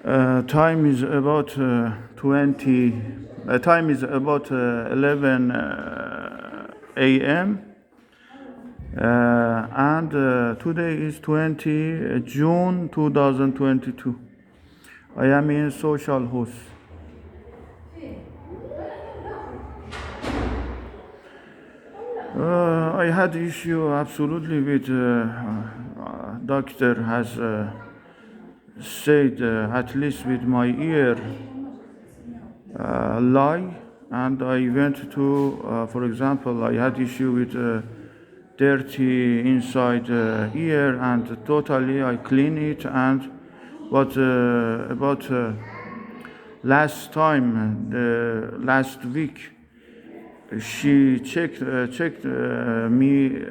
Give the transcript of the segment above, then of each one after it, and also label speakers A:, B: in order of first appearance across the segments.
A: Time is about 20. Time is about 11 a.m. And today is 20 June 2022. I am in social host. I had issue absolutely with doctor has said at least with my ear lie, and I went to for example I had issue with dirty inside ear, and totally I clean it, and but about last time last week she checked me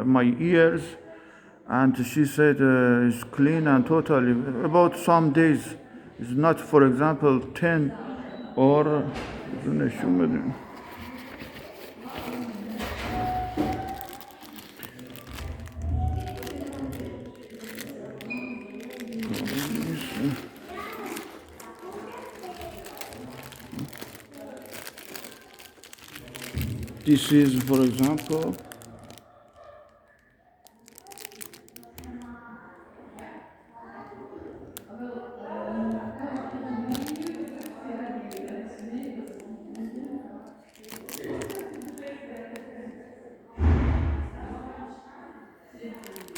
A: my ears, and she said it's clean and totally. About some days, it's not, for example, 10 or this is, for example,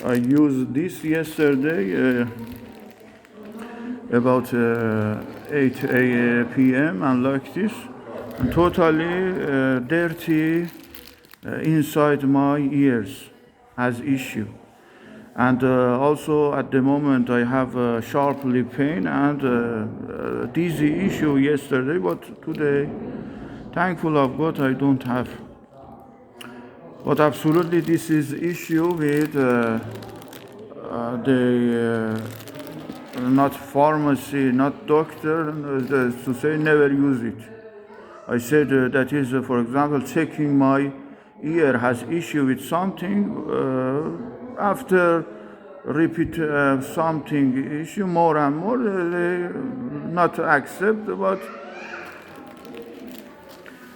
A: I used this yesterday about 8 p.m. and like this, and totally dirty inside my ears has issue. And also at the moment I have sharp lip pain and dizzy issue yesterday, but today, thankful of God, I don't have. But absolutely this is issue with the not pharmacy, not doctor, to say never use it. I said that is, for example, checking my ear has issue with something. After repeat something issue more and more, they not accept. But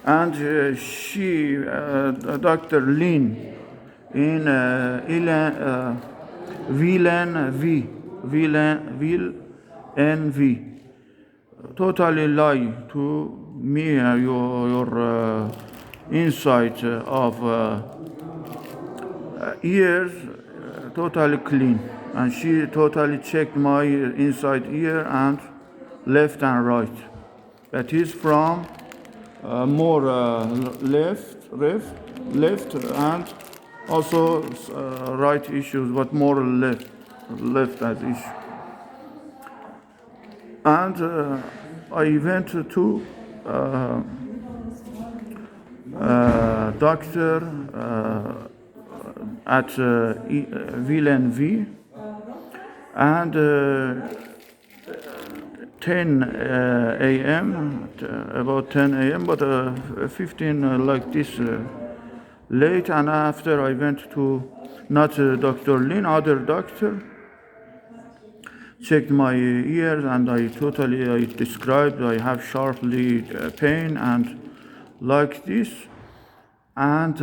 A: and she, Dr. Lin, in Will NV, totally lie to me. Your inside of ears totally clean, and she totally checked my inside ear and left and right. That is from more left, and also right issues, but more left as issue. And I went to doctor at Villen V, and 10 a.m., about 10 a.m., but 15 like this late. And after I went to not Dr. Lin, other doctor, checked my ears, and I described I have sharply pain and like this. And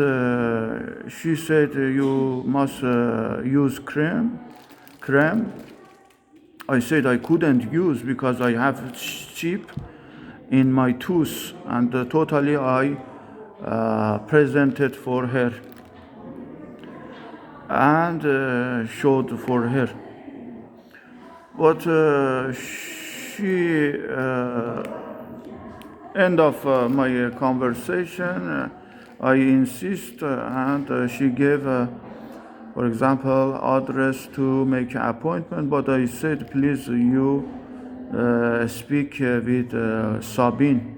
A: she said you must use cream. I said I couldn't use because I have chip in my tooth, and totally I presented for her and showed for her. But she end of my conversation, I insist, and she gave, for example, address to make an appointment. But I said, please, you speak with Sabine.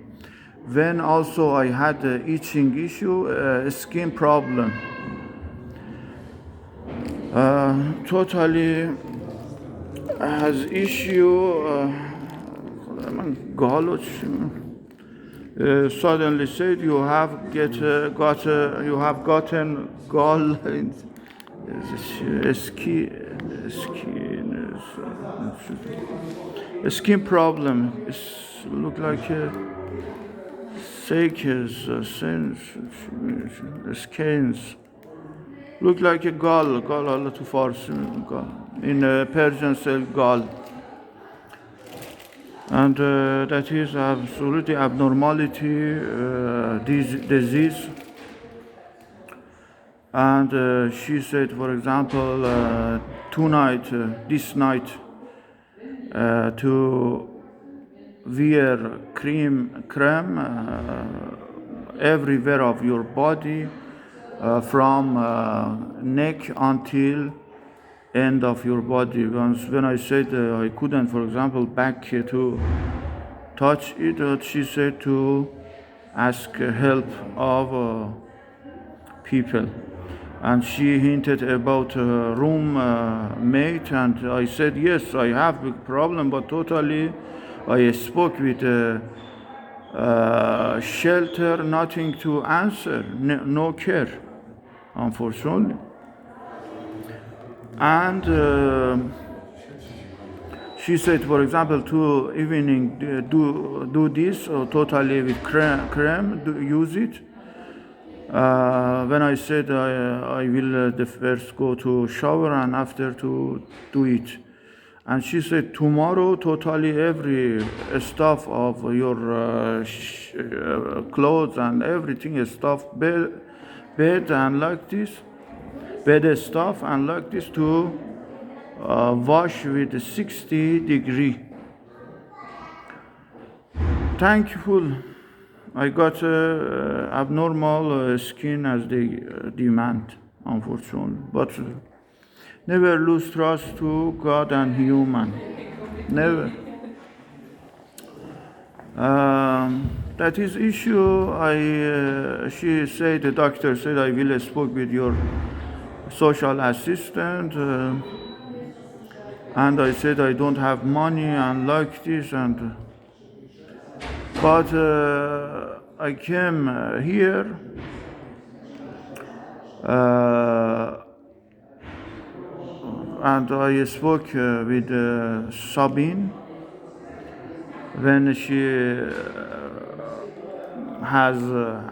A: When also I had itching issue, skin problem. Totally has issue. Suddenly said you have gotten gall in ski. skin problem. Look like a skins. Look like a gall. Allah to Farsi. In Persian say gall. And that is absolutely abnormality, disease. And she said, for example, this night, to wear cream everywhere of your body, from neck until end of your body. Once when I said I couldn't, for example, back to touch it, she said to ask help of people. And she hinted about roommate, and I said, yes, I have a problem, but totally I spoke with shelter, nothing to answer, no care, unfortunately. And she said, for example, to evening do this, or totally with creme, use it. When I said I will the first go to shower and after to do it, and she said tomorrow totally every stuff of your clothes and everything stuff bed and like this, bed stuff and like this to wash with 60 degree. Thankful I got abnormal skin as they demand, unfortunately. But never lose trust to God and human. Never. That is issue. She said, the doctor said, I will speak with your social assistant. And I said, I don't have money and like this. But I came here and I spoke with Sabine when she has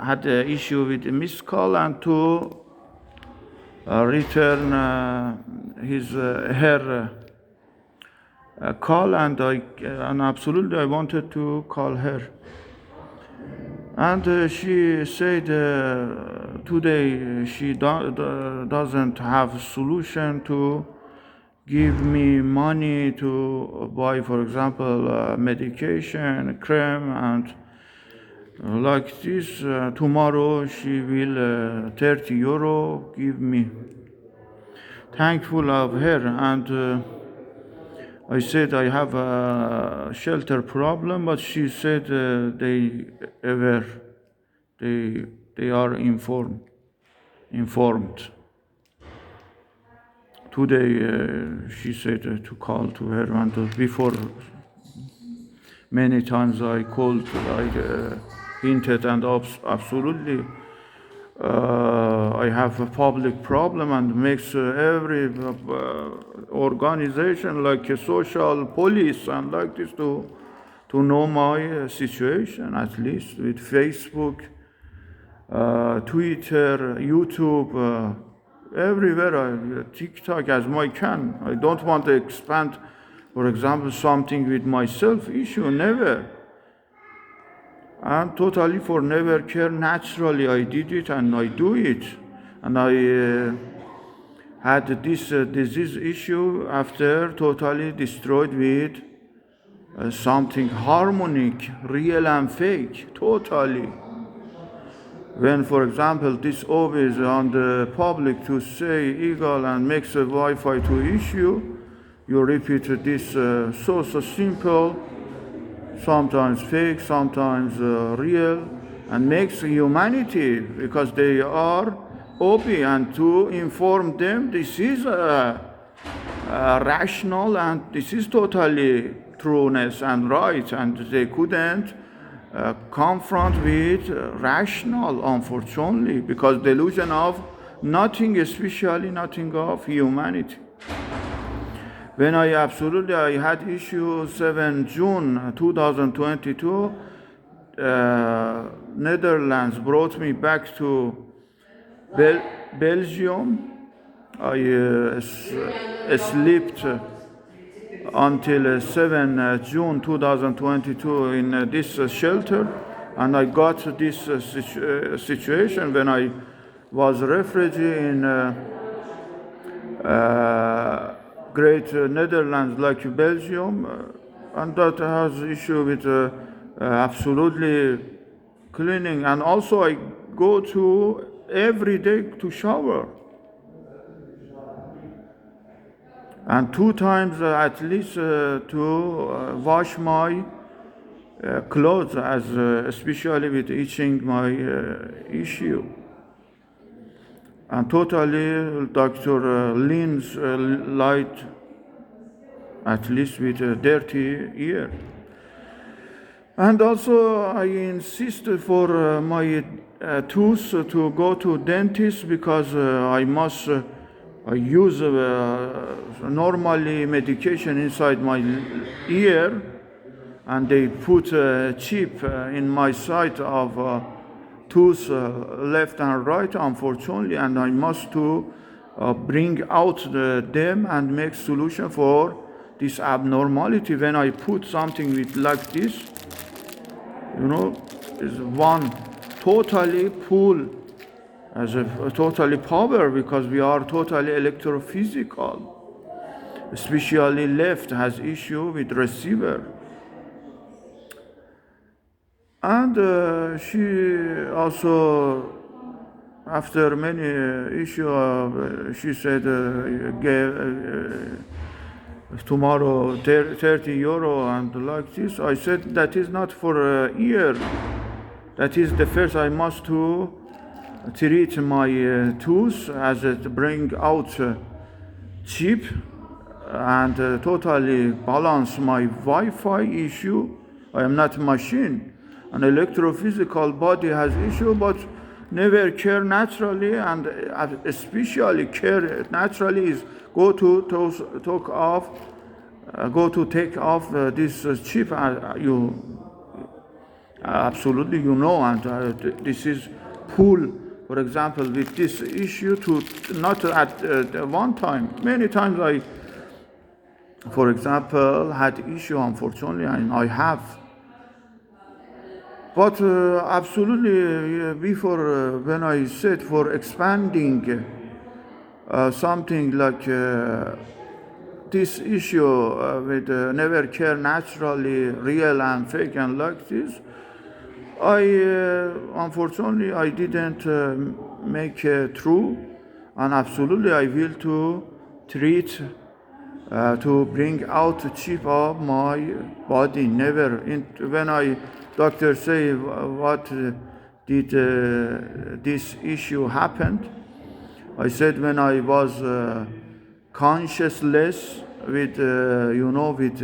A: had an issue with a missed call, and to return her call, and absolutely I wanted to call her. And she said today she doesn't have a solution to give me money to buy, for example, medication, cream, and like this. Tomorrow she will 30 euro give me. Thankful of her, and I said I have a shelter problem, but she said they are informed. Today she said to call to her, and before many times I called, I hinted, and absolutely I have a public problem, and makes every organization like a social police and like this to know my situation, at least with Facebook, Twitter, YouTube, everywhere, TikTok as I can. I don't want to expand, for example, something with myself issue, never. And totally for never care, naturally I did it and I do it. And I had this disease issue after totally destroyed with something harmonic, real and fake, totally. When, for example, this always on the public to say eagle and makes a Wi-Fi to issue, you repeat this so simple, sometimes fake, sometimes real, and makes humanity, because they are open, and to inform them this is rational and this is totally trueness and right, and they couldn't confront with rational, unfortunately, because delusion of nothing, especially nothing of humanity. When I had issue 7 June 2022, Netherlands brought me back to Belgium. I slept until 7 June 2022 in this shelter, and I got this situation when I was refugee in Great Netherlands like Belgium, and that has issue with absolutely cleaning, and also I go to every day to shower, and 2 times at least to wash my clothes, as especially with itching my issue. And totally Dr. Lynn's light, at least with a dirty ear. And also I insist for my tooth to go to dentist, because I must use normally medication inside my ear, and they put a chip in my side of tooth, left and right, unfortunately, and I must to bring out them and make solution for this abnormality. When I put something with like this, is one totally pull as a totally power, because we are totally electrophysical. Especially left has issue with receiver. And she also, after many issues, she said tomorrow 30 euro and like this. I said that is not for a year. That is the first I must to treat my tooth, as it bring out chip and totally balance my Wi-Fi issue. I am not machine. An electrophysical body has issue, but never care naturally, and especially care naturally is go to take off this chip. You absolutely and this is pull. For example, with this issue, to not at one time, many times I, for example, had issue, unfortunately, and I have. But absolutely, before when I said for expanding something like this issue with never care naturally, real and fake and like this, I unfortunately I didn't make true, and absolutely I will to treat to bring out the chip of my body. Never when I doctor say what did this issue happened, I said when I was consciousless with with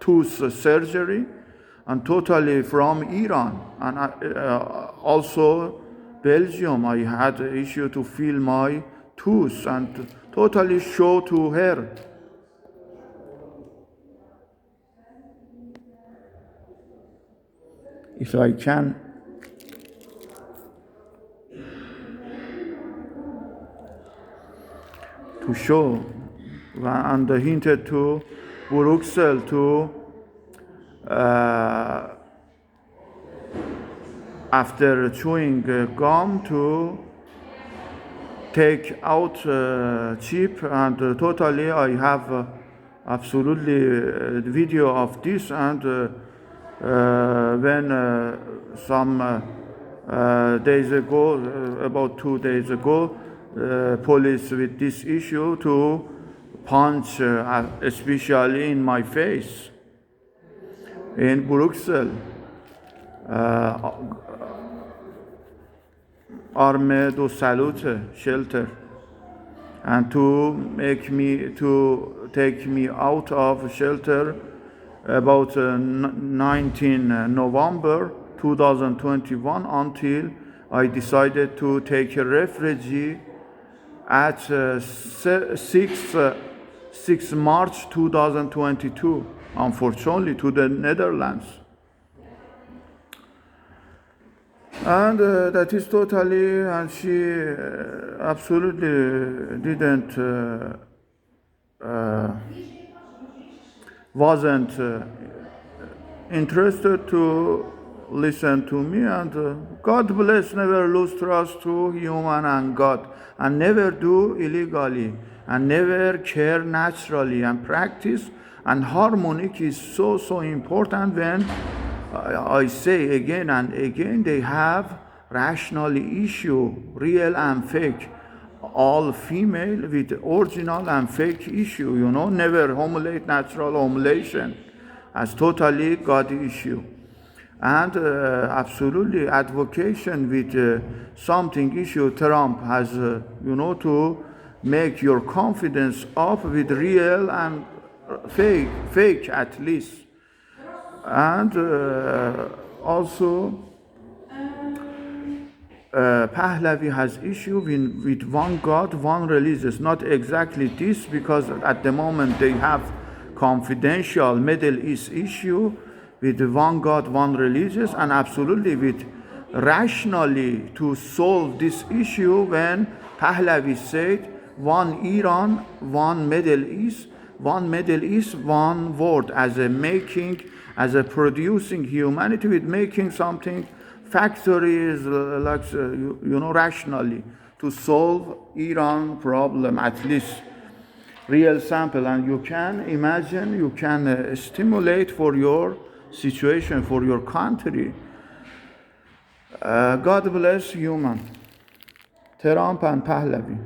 A: tooth surgery, and totally from Iran, and also Belgium, I had an issue to feel my tooth and totally show to her. If I can to show, and hinted to Bruxelles to after chewing gum to take out chip, and totally I have absolutely video of this, and when some days ago, about 2 days ago, police with this issue to punch, especially in my face in Bruxelles, Arme do Salute shelter, and to take me out of shelter about 19 November 2021, until I decided to take a refugee at 6 6 March 2022, unfortunately, to the Netherlands. And that is totally, and she absolutely didn't, wasn't interested to listen to me. And God bless, never lose trust to human and God, and never do illegally, and never care naturally, and practice. And harmonic is so important. When I say again and again, they have rational issue, real and fake, all female with original and fake issue, never homolate, natural homolation, as totally God issue. And absolutely advocation with something issue. Trump has, to make your confidence up with real and fake at least. And also Pahlavi has issue with one God, one religious. Not exactly this, because at the moment they have confidential Middle East issue with one God, one religious, and absolutely with rationally to solve this issue. When Pahlavi said one Iran, one Middle East, one world, as a making, as a producing humanity with making something factories, like rationally to solve Iran problem, at least real sample. And you can imagine, you can stimulate for your situation, for your country. God bless human. Trump and Pahlavi.